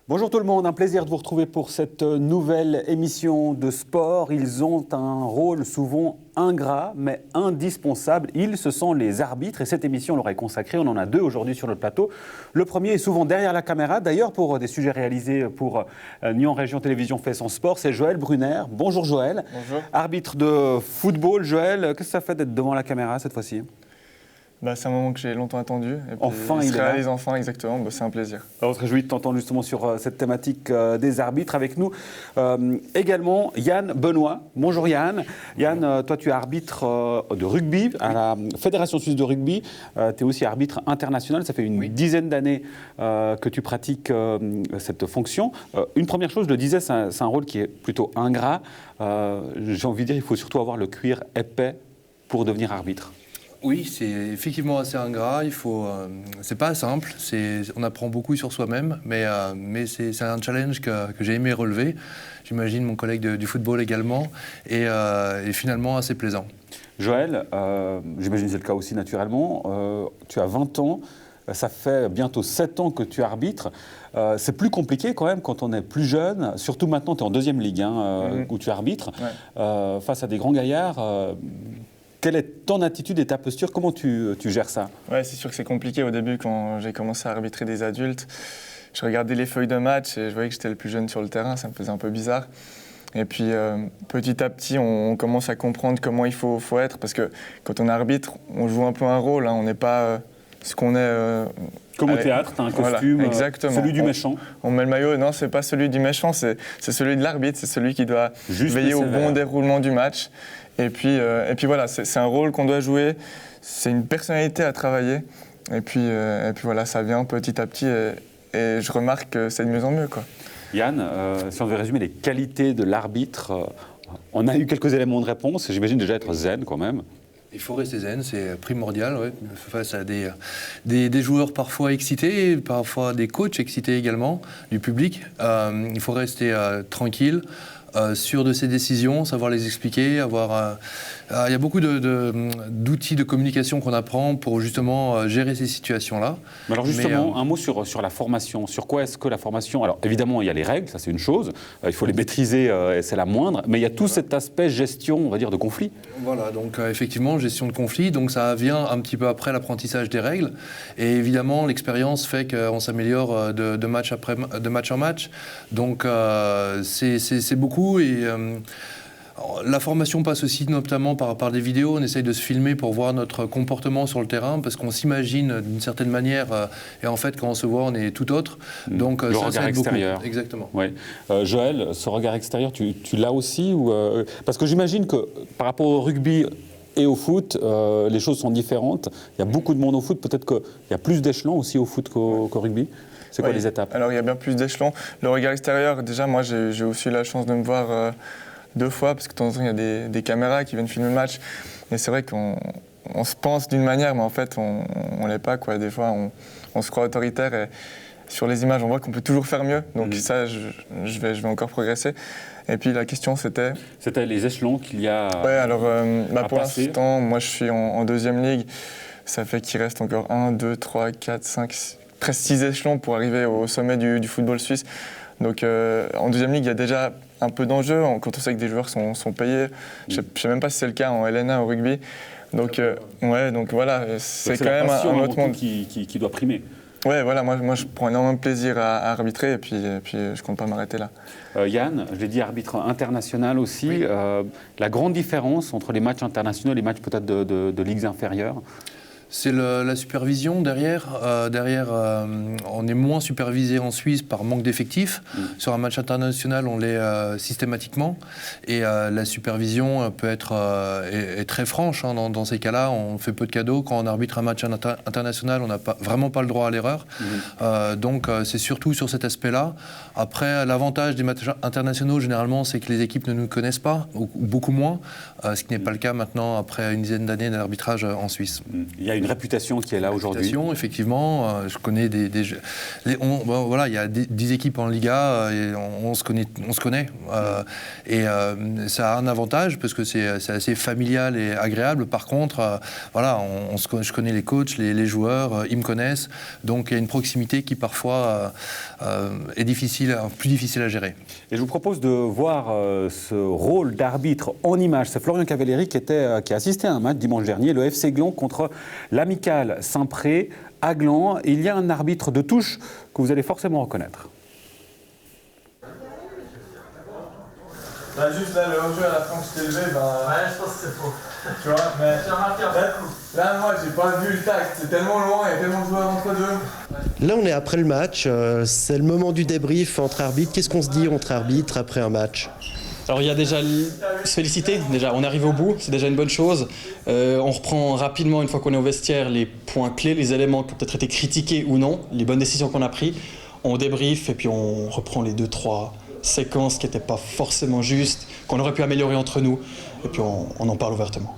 Bonjour tout le monde, un plaisir de vous retrouver pour cette nouvelle émission de sport. Ils ont un rôle souvent ingrat mais indispensable. Ils, ce sont les arbitres et cette émission, on leur est consacrée. On en a deux aujourd'hui sur le plateau. Le premier est souvent derrière la caméra, d'ailleurs pour des sujets réalisés pour Nyon Région Télévision fait son sport. C'est Joël Brunner. Bonjour Joël. Bonjour. Arbitre de football. Joël, qu'est-ce que ça fait d'être devant la caméra cette fois-ci ? C'est un moment que j'ai longtemps attendu. Et puis Enfin, il se réalise enfin, exactement. C'est un plaisir. Alors, on se réjouit de t'entendre justement sur cette thématique des arbitres. Avec nous également Yann Benoît. Bonjour Yann. Yann, toi tu es arbitre de rugby à la Fédération Suisse de Rugby. Tu es aussi arbitre international. Ça fait une dizaine d'années que tu pratiques cette fonction. Une première chose, je le disais, c'est un rôle qui est plutôt ingrat. J'ai envie de dire, il faut surtout avoir le cuir épais pour devenir arbitre. Oui, c'est effectivement assez ingrat. C'est pas simple. On apprend beaucoup sur soi-même, mais c'est un challenge que j'ai aimé relever. J'imagine mon collègue du football également, et finalement assez plaisant. Joël, j'imagine que c'est le cas aussi naturellement. Tu as 20 ans. Ça fait bientôt 7 ans que tu arbitres. C'est plus compliqué quand même quand on est plus jeune. Surtout maintenant, tu es en deuxième ligue où tu arbitres. Ouais. Face à des grands gaillards. Quelle est ton attitude et ta posture? Comment tu gères ça? Ouais, c'est sûr que c'est compliqué au début quand j'ai commencé à arbitrer des adultes. Je regardais les feuilles de match et je voyais que j'étais le plus jeune sur le terrain, ça me faisait un peu bizarre. Et puis petit à petit, on commence à comprendre comment il faut être parce que quand on arbitre, on joue un peu un rôle, on n'est pas ce qu'on est. Comme au théâtre, tu as un costume, exactement. Celui du méchant. On met le maillot, non, c'est pas celui du méchant, c'est celui de l'arbitre, c'est celui qui doit veiller au bon déroulement du match. Et puis voilà, c'est un rôle qu'on doit jouer, c'est une personnalité à travailler. Et puis voilà, ça vient petit à petit et je remarque que c'est de mieux en mieux, quoi. Yann, si on devait résumer les qualités de l'arbitre, on a eu quelques éléments de réponse. J'imagine déjà être zen quand même. Il faut rester zen, c'est primordial, ouais, face à des joueurs parfois excités, parfois des coachs excités également, du public. Il faut rester tranquille. Sûr de ses décisions, savoir les expliquer, il y a beaucoup d'outils de communication qu'on apprend pour justement gérer ces situations-là. Mais alors justement, un mot sur la formation. Sur quoi est-ce que la formation... Alors évidemment, il y a les règles, ça c'est une chose, il faut les maîtriser, c'est la moindre, mais il y a tout cet aspect gestion, on va dire, de conflit. Voilà, donc effectivement, gestion de conflit, donc ça vient un petit peu après l'apprentissage des règles, et évidemment, l'expérience fait qu'on s'améliore de match en match, donc c'est beaucoup. Et la formation passe aussi notamment par des vidéos. On essaye de se filmer pour voir notre comportement sur le terrain parce qu'on s'imagine d'une certaine manière et en fait quand on se voit on est tout autre. Donc le regard extérieur. Beaucoup. Exactement. Ouais. Joël, ce regard extérieur, tu l'as aussi parce que j'imagine que par rapport au rugby et au foot, les choses sont différentes. Il y a beaucoup de monde au foot. Peut-être qu'il y a plus d'échelons aussi au foot qu'au rugby. C'est quoi les étapes? Alors il y a bien plus d'échelons. Le regard extérieur, déjà moi j'ai aussi eu la chance de me voir 2 fois parce que de temps en temps il y a des caméras qui viennent filmer le match. Et c'est vrai qu'on se pense d'une manière mais en fait on l'est pas, quoi. Des fois on se croit autoritaire et sur les images on voit qu'on peut toujours faire mieux. Donc ça je vais encore progresser. Et puis la question c'était les échelons qu'il y a ouais, alors pour passer. L'instant moi je suis en deuxième ligue. Ça fait qu'il reste encore 1, 2, 3, 4, 5, 6... presque 6 échelons pour arriver au sommet du football suisse. Donc en deuxième ligue, il y a déjà un peu d'enjeu quand on sait que des joueurs sont payés. Je ne sais même pas si c'est le cas en LNA au rugby. Donc, donc voilà, c'est quand même un autre monde qui doit primer. Ouais, voilà, moi je prends énormément de plaisir à arbitrer et puis je compte pas m'arrêter là. Yann, je l'ai dit, arbitre international aussi. Oui. La grande différence entre les matchs internationaux et les matchs peut-être de ligues inférieures? C'est la supervision derrière. On est moins supervisé en Suisse par manque d'effectifs. Sur un match international, on l'est systématiquement. Et la supervision peut être est très franche. Dans ces cas-là, on fait peu de cadeaux. Quand on arbitre un match international, on n'a vraiment pas le droit à l'erreur. Donc c'est surtout sur cet aspect-là. Après, l'avantage des matchs internationaux, généralement, c'est que les équipes ne nous connaissent pas, ou beaucoup moins. Ce qui n'est pas le cas maintenant, après une dizaine d'années d'arbitrage en Suisse. Il y a a une réputation qui est là aujourd'hui. Effectivement, je connais voilà, il y a 10 équipes en Liga et on se connaît. Et ça a un avantage parce que c'est assez familial et agréable. Par contre, voilà, je connais les coachs, les joueurs, ils me connaissent. Donc il y a une proximité qui parfois est plus difficile à gérer. Et je vous propose de voir ce rôle d'arbitre en image. C'est Florian Cavalleri qui a assisté à un match dimanche dernier, le FC Gland contre l'Amicale Saint-Pré à Gland. Il y a un arbitre de touche que vous allez forcément reconnaître. Juste là, le hors-jeu à la fin que je t'ai levé, ouais, je pense que c'est faux. tu vois, mais J'ai remarqué un coup. là, moi, j'ai pas vu le tact, c'est tellement loin, il y a tellement de joueurs entre deux. Là, on est après le match, c'est le moment du débrief entre arbitres. Qu'est-ce qu'on se dit entre arbitres après un match ? Alors il y a déjà se féliciter, déjà on arrive au bout, c'est déjà une bonne chose. On reprend rapidement, une fois qu'on est au vestiaire, les points clés, les éléments qui ont peut-être été critiqués ou non, les bonnes décisions qu'on a prises. On débrief et puis on reprend les 2-3 séquences qui n'étaient pas forcément justes, qu'on aurait pu améliorer entre nous, et puis on en parle ouvertement.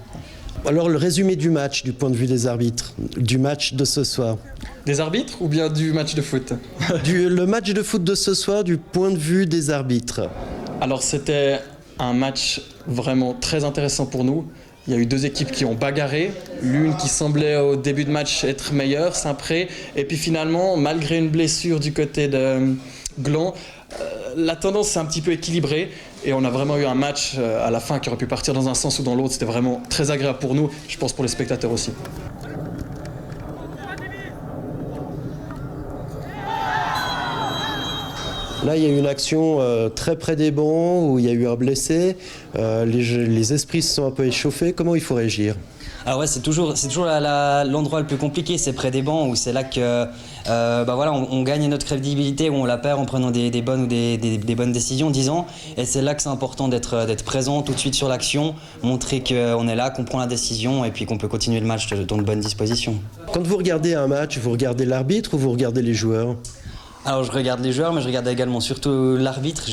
Alors le résumé du match, du point de vue des arbitres, du match de ce soir. Des arbitres ou bien du match de foot ? Le match de foot de ce soir, du point de vue des arbitres. Alors c'était un match vraiment très intéressant pour nous. Il y a eu 2 équipes qui ont bagarré, l'une qui semblait au début de match être meilleure, Saint-Pré, et puis finalement, malgré une blessure du côté de Gland, la tendance s'est un petit peu équilibrée et on a vraiment eu un match à la fin qui aurait pu partir dans un sens ou dans l'autre. C'était vraiment très agréable pour nous, je pense pour les spectateurs aussi. Là, il y a eu une action très près des bancs où il y a eu un blessé. Les esprits se sont un peu échauffés. Comment il faut réagir ? Alors ouais, c'est toujours l'endroit le plus compliqué, c'est près des bancs où c'est là que voilà, on gagne notre crédibilité ou on la perd en prenant des bonnes ou des bonnes décisions, disons. Et c'est là que c'est important d'être présent tout de suite sur l'action, montrer qu'on est là, qu'on prend la décision et puis qu'on peut continuer le match dans de bonnes dispositions. Quand vous regardez un match, vous regardez l'arbitre ou vous regardez les joueurs ? Alors je regarde les joueurs, mais je regarde également surtout l'arbitre.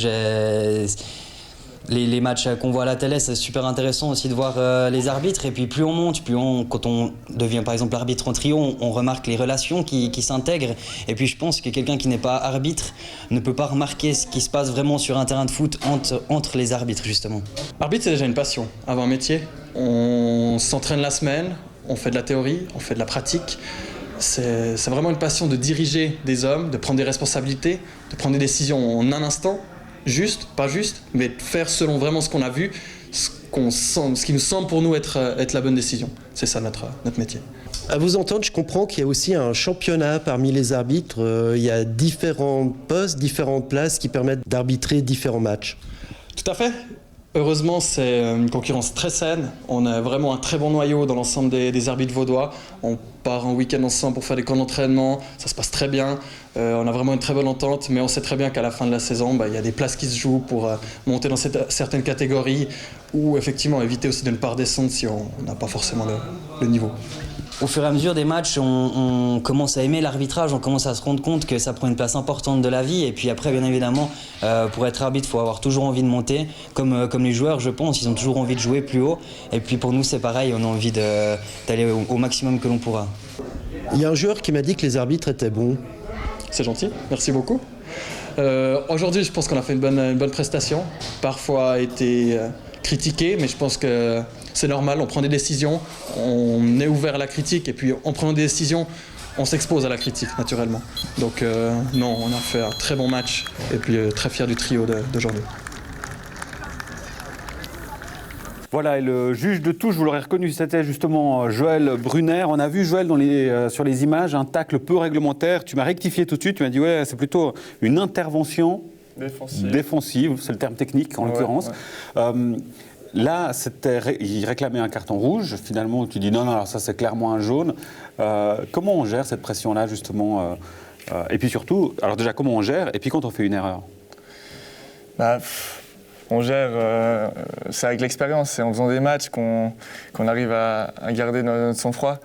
Les matchs qu'on voit à la télé, c'est super intéressant aussi de voir les arbitres. Et puis plus on monte, quand on devient par exemple arbitre en trio, on remarque les relations qui s'intègrent. Et puis je pense que quelqu'un qui n'est pas arbitre ne peut pas remarquer ce qui se passe vraiment sur un terrain de foot entre les arbitres justement. L'arbitre, c'est déjà une passion, avant un métier. On s'entraîne la semaine, on fait de la théorie, on fait de la pratique. C'est vraiment une passion de diriger des hommes, de prendre des responsabilités, de prendre des décisions en un instant, juste, pas juste, mais de faire selon vraiment ce qu'on a vu, ce qui nous semble pour nous être la bonne décision. C'est ça notre métier. À vous entendre, je comprends qu'il y a aussi un championnat parmi les arbitres. Il y a différents postes, différentes places qui permettent d'arbitrer différents matchs. Tout à fait. Heureusement, c'est une concurrence très saine. On a vraiment un très bon noyau dans l'ensemble des arbitres vaudois. On part en week-end ensemble pour faire des camps d'entraînement. Ça se passe très bien. On a vraiment une très bonne entente. Mais on sait très bien qu'à la fin de la saison, il y a des places qui se jouent pour monter dans certaines catégories ou effectivement éviter aussi de ne pas redescendre si on n'a pas forcément le niveau. Au fur et à mesure des matchs, on commence à aimer l'arbitrage, on commence à se rendre compte que ça prend une place importante de la vie. Et puis après, bien évidemment, pour être arbitre, il faut avoir toujours envie de monter. Comme les joueurs, je pense, ils ont toujours envie de jouer plus haut. Et puis pour nous, c'est pareil, on a envie d'aller au maximum que l'on pourra. Il y a un joueur qui m'a dit que les arbitres étaient bons. C'est gentil, merci beaucoup. Aujourd'hui, je pense qu'on a fait une bonne prestation. Parfois a été critiqué, mais je pense que c'est normal, on prend des décisions, on est ouvert à la critique et puis en prenant des décisions, on s'expose à la critique naturellement. Donc non, on a fait un très bon match et puis très fier du trio d'aujourd'hui. Voilà, et le juge de touche, vous l'aurez reconnu, c'était justement Joël Brunner. On a vu, Joël, sur les images, un tacle peu réglementaire. Tu m'as rectifié tout de suite, tu m'as dit ouais, c'est plutôt une intervention défensive, c'est le terme technique en l'occurrence. Ouais. Là, il réclamait un carton rouge. Finalement, tu dis non, alors ça c'est clairement un jaune. Comment on gère cette pression-là, justement et puis surtout, alors déjà, comment on gère et puis quand on fait une erreur on gère, c'est avec l'expérience, c'est en faisant des matchs qu'on arrive à garder notre sang-froid.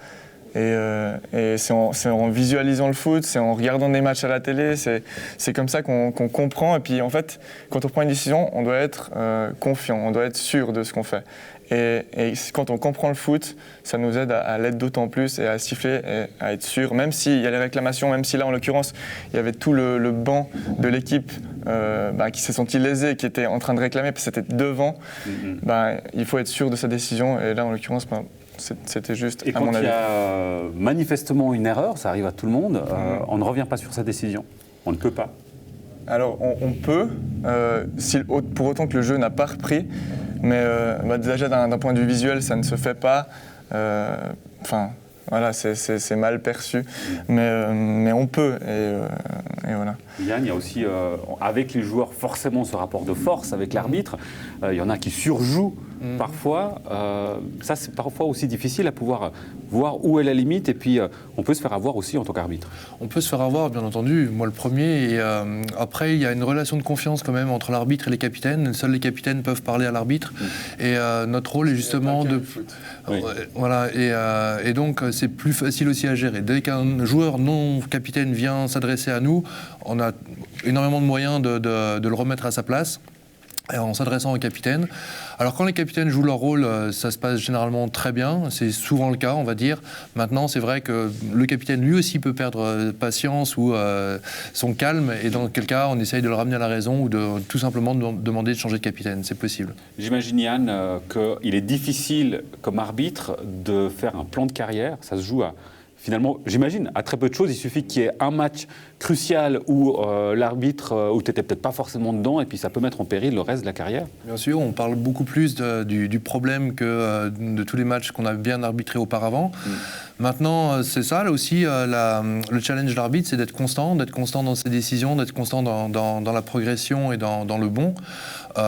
Et c'est en visualisant le foot, c'est en regardant des matchs à la télé, c'est comme ça qu'on comprend. Et puis en fait, quand on prend une décision, on doit être confiant, on doit être sûr de ce qu'on fait. Et quand on comprend le foot, ça nous aide à l'être d'autant plus et à siffler et à être sûr, même s'il y a les réclamations, même si là en l'occurrence il y avait tout le banc de l'équipe qui s'est senti lésé, qui était en train de réclamer parce que c'était devant, il faut être sûr de sa décision et là en l'occurrence c'était juste Et à mon quand il avis. y a manifestement une erreur, ça arrive à tout le monde, on ne revient pas sur sa décision. On ne peut pas. Alors on peut, pour autant que le jeu n'a pas repris, mais déjà d'un point de vue visuel ça ne se fait pas. Voilà, c'est mal perçu, mais on peut, et voilà. Yann, il y a aussi, avec les joueurs, forcément ce rapport de force avec l'arbitre. Il y en a qui surjouent parfois. Ça, c'est parfois aussi difficile à pouvoir voir où est la limite, et puis on peut se faire avoir aussi en tant qu'arbitre. On peut se faire avoir, bien entendu, moi le premier, et après il y a une relation de confiance quand même entre l'arbitre et les capitaines. Seuls les capitaines peuvent parler à l'arbitre, et notre rôle est justement de... Oui. Voilà, et donc c'est plus facile aussi à gérer. Dès qu'un joueur non capitaine vient s'adresser à nous, on a énormément de moyens de le remettre à sa place en s'adressant au capitaine. Alors quand les capitaines jouent leur rôle, ça se passe généralement très bien, c'est souvent le cas on va dire. Maintenant c'est vrai que le capitaine lui aussi peut perdre patience ou son calme, et dans quel cas on essaye de le ramener à la raison ou de tout simplement demander de changer de capitaine, c'est possible. J'imagine, Yann, qu'il est difficile comme arbitre de faire un plan de carrière. Ça se joue à... Finalement, j'imagine, à très peu de choses, il suffit qu'il y ait un match crucial où l'arbitre, où tu n'étais peut-être pas forcément dedans, et puis ça peut mettre en péril le reste de la carrière. Bien sûr, on parle beaucoup plus du problème que de tous les matchs qu'on a bien arbitrés auparavant. Maintenant, c'est ça, là aussi, le challenge de l'arbitre, c'est d'être constant dans ses décisions, d'être constant dans la progression et dans le bon. Ça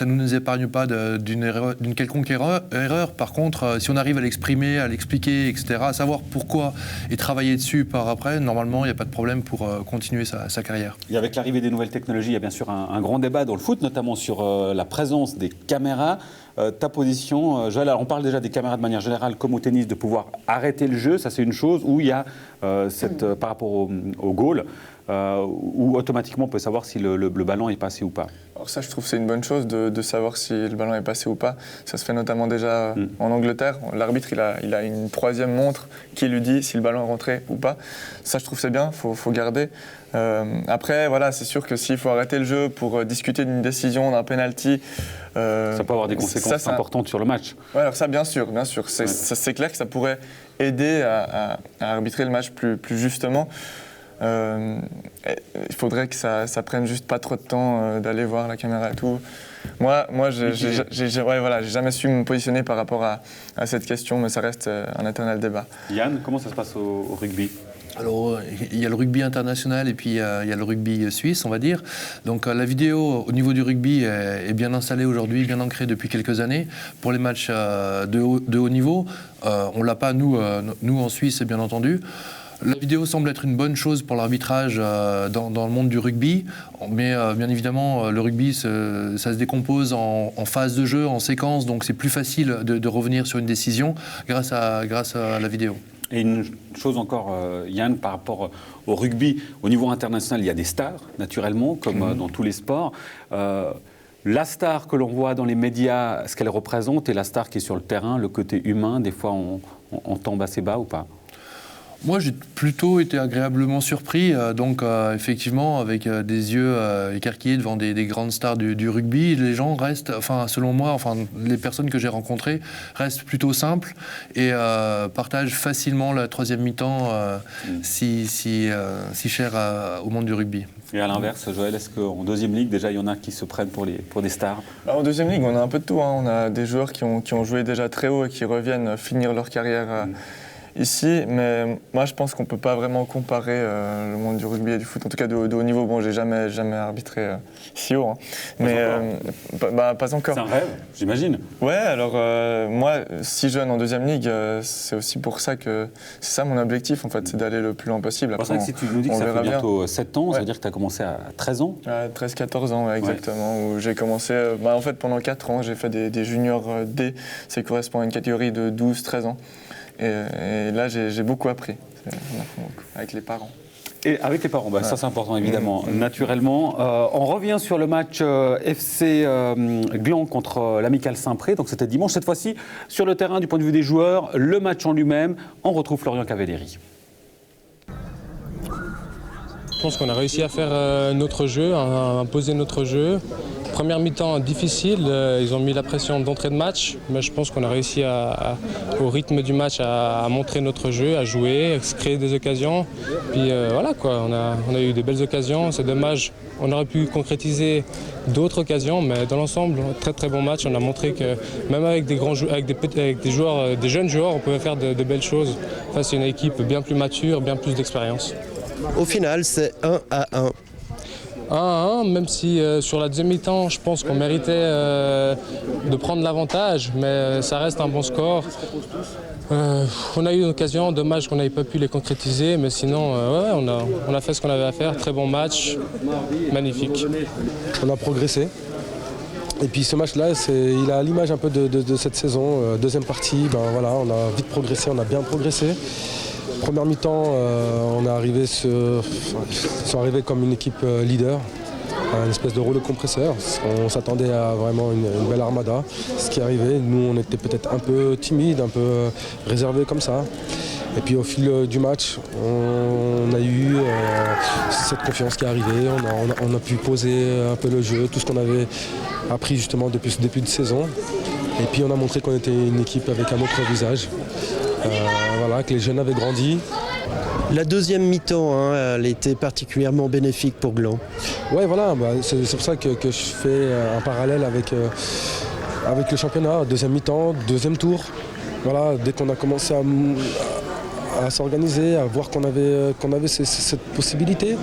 ne nous épargne pas d'une quelconque erreur. Par contre, si on arrive à l'exprimer, à l'expliquer, etc., à savoir pourquoi et travailler dessus par après, normalement, il n'y a pas de problème pour continuer sa carrière. Et avec l'arrivée des nouvelles technologies, il y a bien sûr un grand débat dans le foot, notamment sur la présence des caméras. Ta position, Joël, alors on parle déjà des caméras de manière générale, comme au tennis, de pouvoir arrêter le jeu, ça c'est une chose, où il y a par rapport au goal, où automatiquement on peut savoir si le ballon est passé ou pas. Alors ça, je trouve que c'est une bonne chose de savoir si le ballon est passé ou pas. Ça se fait notamment déjà en Angleterre. L'arbitre, il a une troisième montre qui lui dit si le ballon est rentré ou pas. Ça, je trouve que c'est bien, faut garder. Après, voilà, c'est sûr que s'il faut arrêter le jeu pour discuter d'une décision, d'un penalty... ça peut avoir des conséquences importantes sur le match. Ouais, alors ça, bien sûr. C'est clair que ça pourrait aider à arbitrer le match plus justement. Il faudrait que ça prenne juste pas trop de temps d'aller voir la caméra et tout. Moi, j'ai jamais su me positionner par rapport à cette question, mais ça reste un éternel débat. Yann, comment ça se passe au rugby ? Alors, il y a le rugby international et puis il y a le rugby suisse, on va dire. Donc la vidéo au niveau du rugby est bien installée aujourd'hui, bien ancrée depuis quelques années. Pour les matchs de haut niveau, on ne l'a pas, nous en Suisse, bien entendu. La vidéo semble être une bonne chose pour l'arbitrage dans le monde du rugby, mais bien évidemment, le rugby, ça se décompose en phases de jeu, en séquences, donc c'est plus facile de revenir sur une décision grâce à la vidéo. Et une chose encore, Yann, par rapport au rugby, au niveau international, il y a des stars, naturellement, comme dans tous les sports. La star que l'on voit dans les médias, ce qu'elle représente, et la star qui est sur le terrain, le côté humain, des fois on tombe assez bas ou pas ? Moi, j'ai plutôt été agréablement surpris, effectivement, avec des yeux écarquillés devant des grandes stars du rugby. Les gens restent, selon moi, les personnes que j'ai rencontrées restent plutôt simples et partagent facilement la troisième mi-temps si chère au monde du rugby. Et à l'inverse, Joël, est-ce qu'en deuxième ligue, déjà, il y en a qui se prennent pour des stars ? En deuxième ligue, on a un peu de tout. On a des joueurs qui ont joué déjà très haut et qui reviennent finir leur carrière ici, mais moi je pense qu'on ne peut pas vraiment comparer le monde du rugby et du foot, en tout cas de haut niveau. Bon, j'ai jamais arbitré si haut, mais pas encore. C'est un rêve, j'imagine. Ouais, alors moi, si jeune en deuxième ligue, c'est aussi pour ça que c'est ça mon objectif en fait, c'est d'aller le plus loin possible. C'est vrai que si tu nous dis que ça fait bientôt 7 ans, ça veut dire que tu as commencé à 13 ans ? 13-14 ans, ouais, exactement, où j'ai commencé, en fait pendant 4 ans, j'ai fait des juniors D, ça correspond à une catégorie de 12-13 ans. Et là, j'ai beaucoup appris avec les parents. Et avec les parents, ça c'est important évidemment, naturellement. On revient sur le match FC Gland contre l'Amicale Saint-Pré, donc c'était dimanche. Cette fois-ci, sur le terrain, du point de vue des joueurs, le match en lui-même, on retrouve Florian Cavelleri. Je pense qu'on a réussi à faire notre jeu, à imposer notre jeu. Première mi-temps difficile, ils ont mis la pression d'entrée de match, mais je pense qu'on a réussi au rythme du match à montrer notre jeu, à jouer, à se créer des occasions. Puis voilà quoi, on a eu des belles occasions, c'est dommage. On aurait pu concrétiser d'autres occasions, mais dans l'ensemble, très très bon match. On a montré que même avec des grands avec des joueurs, des jeunes joueurs, on pouvait faire de belles choses face à une équipe bien plus mature, bien plus d'expérience. Au final, c'est 1-1. 1-1, même si sur la deuxième mi-temps, je pense qu'on méritait de prendre l'avantage, mais ça reste un bon score. On a eu une occasion, dommage qu'on n'avait pas pu les concrétiser, mais sinon, on a fait ce qu'on avait à faire. Très bon match, magnifique. On a progressé. Et puis ce match-là, il a l'image un peu de cette saison. Deuxième partie, on a vite progressé, on a bien progressé. Première mi-temps, ils sont arrivés comme une équipe leader, une espèce de rouleau compresseur. On s'attendait à vraiment une belle armada, ce qui est arrivé. Nous, on était peut-être un peu timides, un peu réservés comme ça. Et puis au fil du match, on a eu cette confiance qui est arrivée. On a pu poser un peu le jeu, tout ce qu'on avait appris justement depuis ce début de saison. Et puis on a montré qu'on était une équipe avec un autre visage. Que les jeunes avaient grandi. La deuxième mi-temps, elle était particulièrement bénéfique pour Gland. Ouais, voilà, c'est pour ça que je fais un parallèle avec le championnat. Deuxième mi-temps, deuxième tour. Voilà, dès qu'on a commencé à s'organiser, à voir qu'on avait cette possibilité.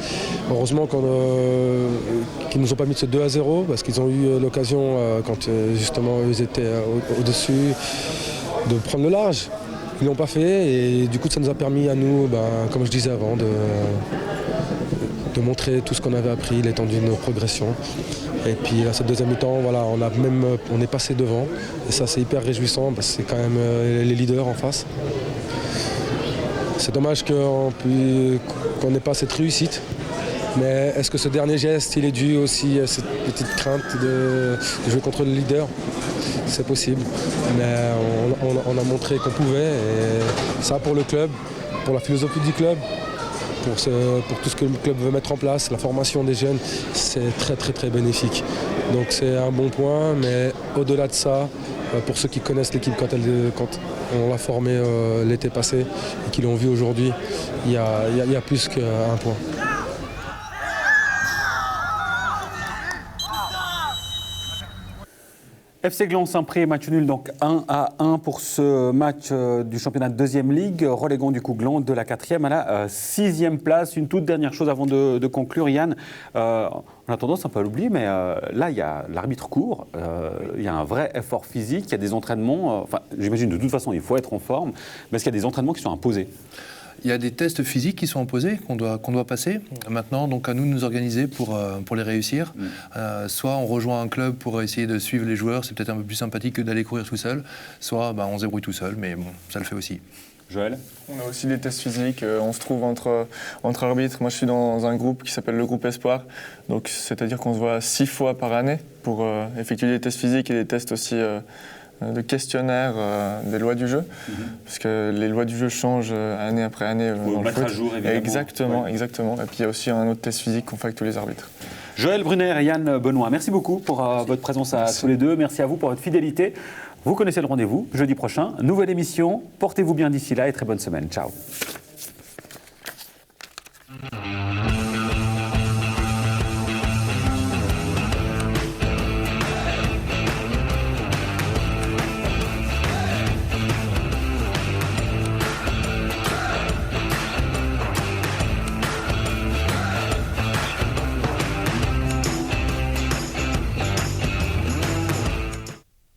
Heureusement qu'ils ne nous ont pas mis de ce 2-0 parce qu'ils ont eu l'occasion, quand justement ils étaient au-dessus, de prendre le large. Ils ne l'ont pas fait et du coup ça nous a permis à nous, comme je disais avant, de montrer tout ce qu'on avait appris, l'étendue de nos progressions. Et puis à cette deuxième mi-temps, on est passé devant et ça c'est hyper réjouissant parce que c'est quand même les leaders en face. C'est dommage qu'on n'ait pas cette réussite. Mais est-ce que ce dernier geste, il est dû aussi à cette petite crainte de jouer contre le leader ? C'est possible, mais on a montré qu'on pouvait. Et ça, pour le club, pour la philosophie du club, pour tout ce que le club veut mettre en place, la formation des jeunes, c'est très très très bénéfique. Donc c'est un bon point, mais au-delà de ça, pour ceux qui connaissent l'équipe quand on l'a formée l'été passé et qui l'ont vu aujourd'hui, il y a plus qu'un point. FC Gland Saint-Pré, match nul, donc 1-1 pour ce match du championnat de deuxième ligue, reléguant du coup Gland de la 4e à la 6e place. Une toute dernière chose avant de conclure, Yann, on a tendance un peu à l'oublier, mais là il y a l'arbitre court, il y a un vrai effort physique, il y a des entraînements, j'imagine de toute façon il faut être en forme, mais est-ce qu'il y a des entraînements qui sont imposés ? Il y a des tests physiques qui sont imposés, qu'on doit passer. Maintenant, donc à nous de nous organiser pour les réussir. Soit on rejoint un club pour essayer de suivre les joueurs, c'est peut-être un peu plus sympathique que d'aller courir tout seul. Soit on se débrouille tout seul, mais bon, ça le fait aussi. Joël ? On a aussi des tests physiques, on se trouve entre arbitres. Moi je suis dans un groupe qui s'appelle le groupe Espoir, donc c'est-à-dire qu'on se voit 6 fois par année pour effectuer des tests physiques et des tests aussi de questionnaires des lois du jeu, parce que les lois du jeu changent année après année. Il faut mettre à jour, évidemment. Exactement. Et puis il y a aussi un autre test physique qu'on fait avec tous les arbitres. Joël Brunner et Yann Benoît, merci beaucoup pour votre présence à tous les deux. Merci à vous pour votre fidélité. Vous connaissez le rendez-vous, jeudi prochain. Nouvelle émission. Portez-vous bien d'ici là et très bonne semaine. Ciao.